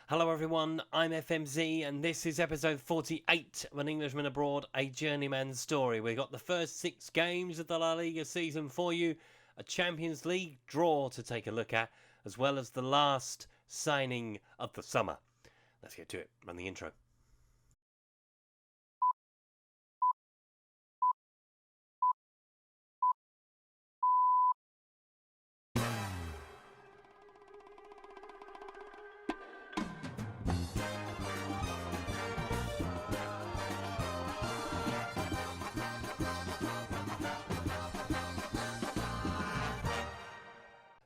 Hello everyone, I'm FMZ and this is episode 48 of An Englishman Abroad, a Journeyman Story. We've got the first 6 games of the La Liga season for you, a Champions League draw to take a look at, as well as the last signing of the summer. Let's get to it, run the intro.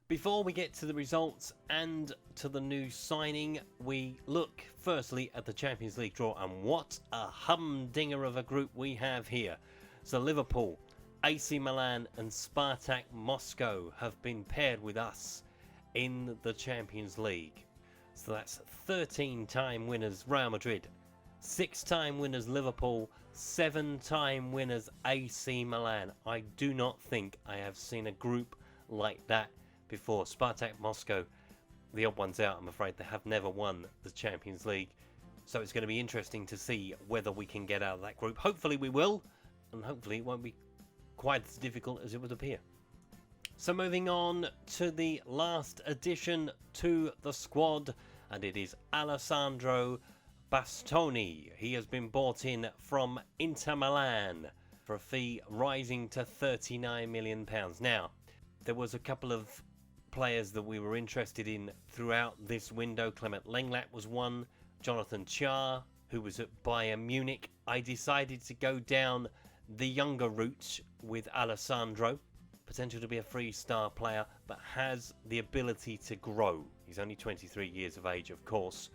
Before we get to the results and to the new signing, we look firstly at the Champions League draw, and what a humdinger of a group we have here. So Liverpool, AC Milan and Spartak Moscow have been paired with us in the Champions League. So that's 13-time winners Real Madrid, 6-time winners Liverpool, 7-time winners AC Milan. I do not think I have seen a group like that before. Spartak Moscow, the odd ones out, I'm afraid. They have never won the Champions League, so it's going to be interesting to see whether we can get out of that group. Hopefully we will, and hopefully it won't be quite as difficult as it would appear. So moving on to the last addition to the squad, and it is Alessandro Bastoni. He has been bought in from Inter Milan for a fee rising to £39 million. Now, there was a couple of players that we were interested in throughout this window. Clement Lenglet was one, Jonathan Tah, who was at Bayern Munich. I decided to go down the younger route with Alessandro. Potential to be a three-star player, but has the ability to grow. He's only 23 years of age, of course.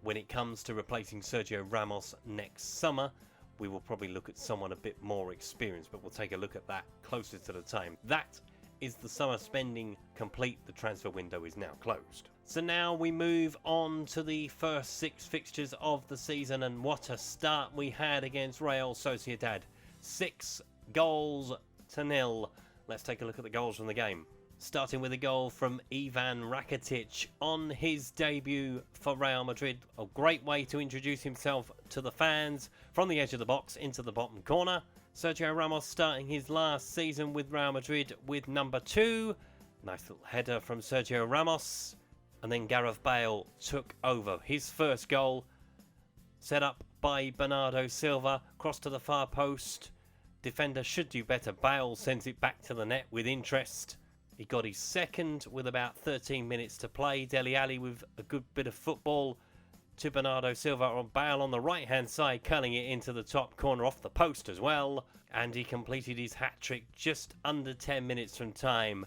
When it comes to replacing Sergio Ramos next summer, we will probably look at someone a bit more experienced, but we'll take a look at that closer to the time. That is the summer spending complete. The transfer window is now closed. So now we move on to the first 6 fixtures of the season, and what a start we had against Real Sociedad. 6-0. Let's take a look at the goals from the game. Starting with a goal from Ivan Rakitic on his debut for Real Madrid. A great way to introduce himself to the fans from the edge of the box into the bottom corner. Sergio Ramos starting his last season with Real Madrid with number 2. Nice little header from Sergio Ramos. And then Gareth Bale took over. His first goal, set up by Bernardo Silva, cross to the far post. Defender should do better. Bale sends it back to the net with interest. He got his second with about 13 minutes to play. Dele Alli with a good bit of football to Bernardo Silva, on Bale on the right hand side, curling it into the top corner off the post as well, and he completed his hat-trick just under 10 minutes from time.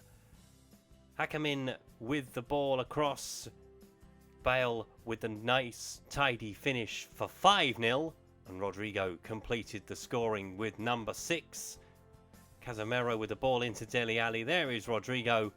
Hakemin with the ball across, Bale with a nice tidy finish for 5-0, and Rodrigo completed the scoring with number 6. Casemiro with the ball into Dele Alli. There is Rodrigo,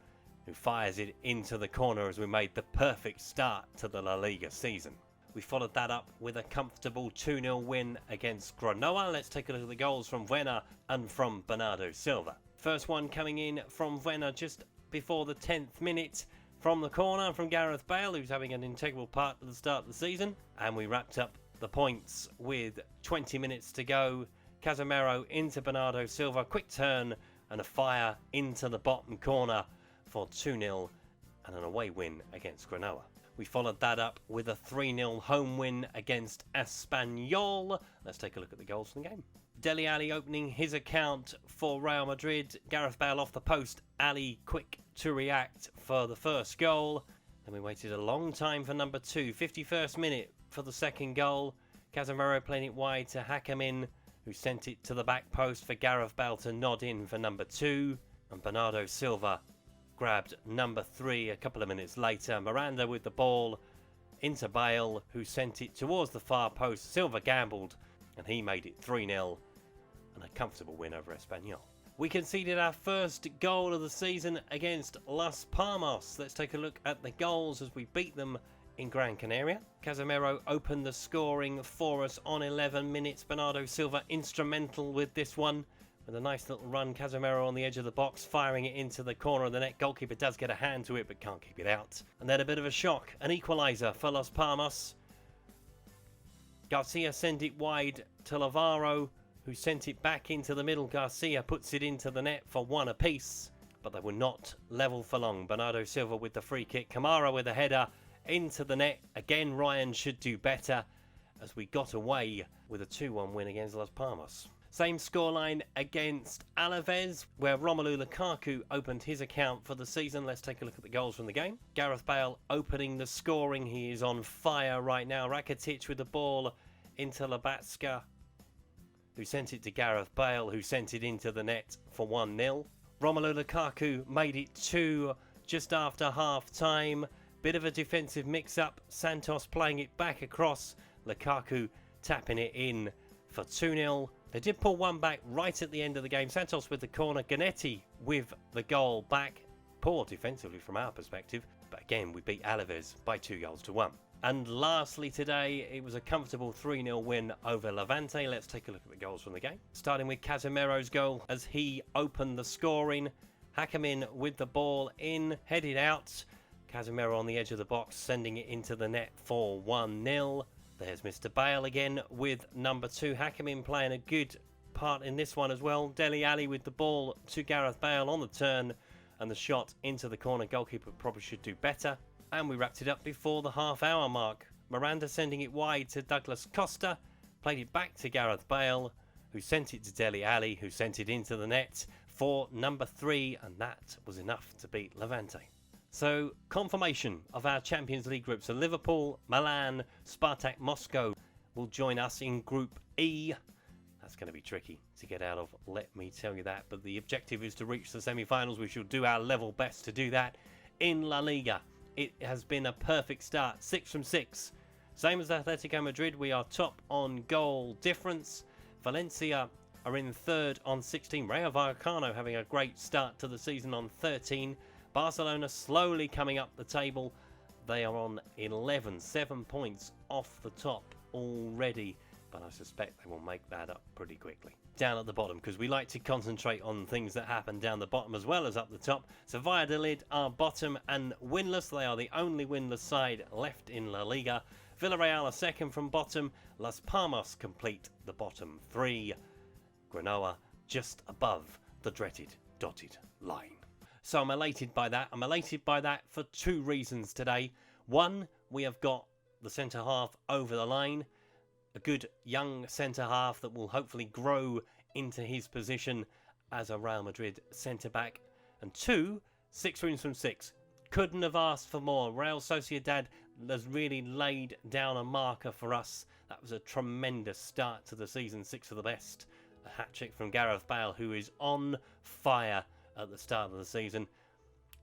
who fires it into the corner as we made the perfect start to the La Liga season. We followed that up with a comfortable 2-0 win against Genoa. Let's take a look at the goals from Werner and from Bernardo Silva. First one coming in from Werner just before the 10th minute from the corner from Gareth Bale, who's having an integral part at the start of the season. And we wrapped up the points with 20 minutes to go. Casemiro into Bernardo Silva, quick turn and a fire into the bottom corner for 2-0 and an away win against Genoa. We followed that up with a 3-0 home win against Espanyol. Let's take a look at the goals from the game. Dele Alli opening his account for Real Madrid. Gareth Bale off the post. Ali quick to react for the first goal. Then we waited a long time for number 2. 51st minute for the second goal. Casemiro playing it wide to Hakemin, who sent it to the back post for Gareth Bale to nod in for number 2. And Bernardo Silva grabbed number 3 a couple of minutes later. Miranda with the ball into Bale, who sent it towards the far post. Silva gambled and he made it 3-0 and a comfortable win over Espanyol. We conceded our first goal of the season against Las Palmas. Let's take a look at the goals as we beat them in Gran Canaria. Casemiro opened the scoring for us on 11 minutes. Bernardo Silva instrumental with this one With a nice little run, Casemiro on the edge of the box, firing it into the corner of the net. Goalkeeper does get a hand to it, but can't keep it out. And then a bit of a shock. An equaliser for Las Palmas. Garcia sent it wide to Lavaro, who sent it back into the middle. Garcia puts it into the net for one apiece, but they were not level for long. Bernardo Silva with the free kick. Kamara with a header into the net. Again, Ryan should do better, as we got away with a 2-1 win against Las Palmas. Same scoreline against Alaves, where Romelu Lukaku opened his account for the season. Let's take a look at the goals from the game. Gareth Bale opening the scoring. He is on fire right now. Rakitic with the ball into Labatska, who sent it to Gareth Bale, who sent it into the net for 1-0. Romelu Lukaku made it 2 just after half-time. Bit of a defensive mix-up. Santos playing it back across. Lukaku tapping it in for 2-0. They did pull one back right at the end of the game. Santos with the corner. Ganetti with the goal back. Poor defensively from our perspective. But again, we beat Alaves by 2-1. And lastly today, it was a comfortable 3-0 win over Levante. Let's take a look at the goals from the game. Starting with Casemiro's goal as he opened the scoring. Hakemin with the ball in, headed out. Casemiro on the edge of the box, sending it into the net for 1-0. There's Mr. Bale again with number 2. Hakemin playing a good part in this one as well. Dele Alli with the ball to Gareth Bale on the turn, and the shot into the corner. Goalkeeper probably should do better. And we wrapped it up before the half-hour mark. Miranda sending it wide to Douglas Costa. Played it back to Gareth Bale, who sent it to Dele Alli, who sent it into the net for number 3, and that was enough to beat Levante. So, confirmation of our Champions League group. So Liverpool, Milan, Spartak Moscow will join us in Group E. That's going to be tricky to get out of, let me tell you that. But the objective is to reach the semi-finals. We shall do our level best to do that. In La Liga, it has been a perfect start. 6 from 6. Same as Atletico Madrid, we are top on goal difference. Valencia are in third on 16. Rayo Vallecano having a great start to the season on 13. Barcelona slowly coming up the table. They are on 11, 7 points off the top already, but I suspect they will make that up pretty quickly. Down at the bottom, because we like to concentrate on things that happen down the bottom as well as up the top. So Valladolid are bottom and winless. They are the only winless side left in La Liga. Villarreal are second from bottom. Las Palmas complete the bottom 3. Granoa just above the dreaded dotted line. So I'm elated by that. I'm elated by that for 2 reasons today. One, we have got the centre-half over the line. A good young centre-half that will hopefully grow into his position as a Real Madrid centre-back. And 2, 6 wins from 6. Couldn't have asked for more. Real Sociedad has really laid down a marker for us. That was a tremendous start to the season. 6 of the best. A hat-trick from Gareth Bale, who is on fire at the start of the season.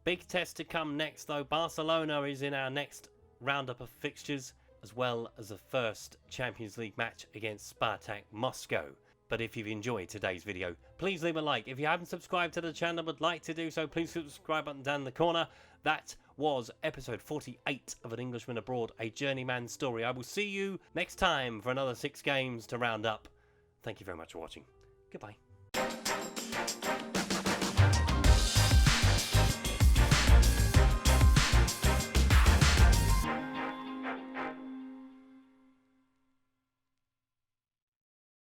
Big test to come next though. Barcelona is in our next roundup of fixtures, as well as the first Champions League match against Spartak Moscow. But if you've enjoyed today's video, please leave a like. If you haven't subscribed to the channel and would like to do so, please subscribe button down in the corner. That was episode 48 of An Englishman Abroad, a Journeyman Story. I will see you next time for another 6 games to round up. Thank you very much for watching. Goodbye.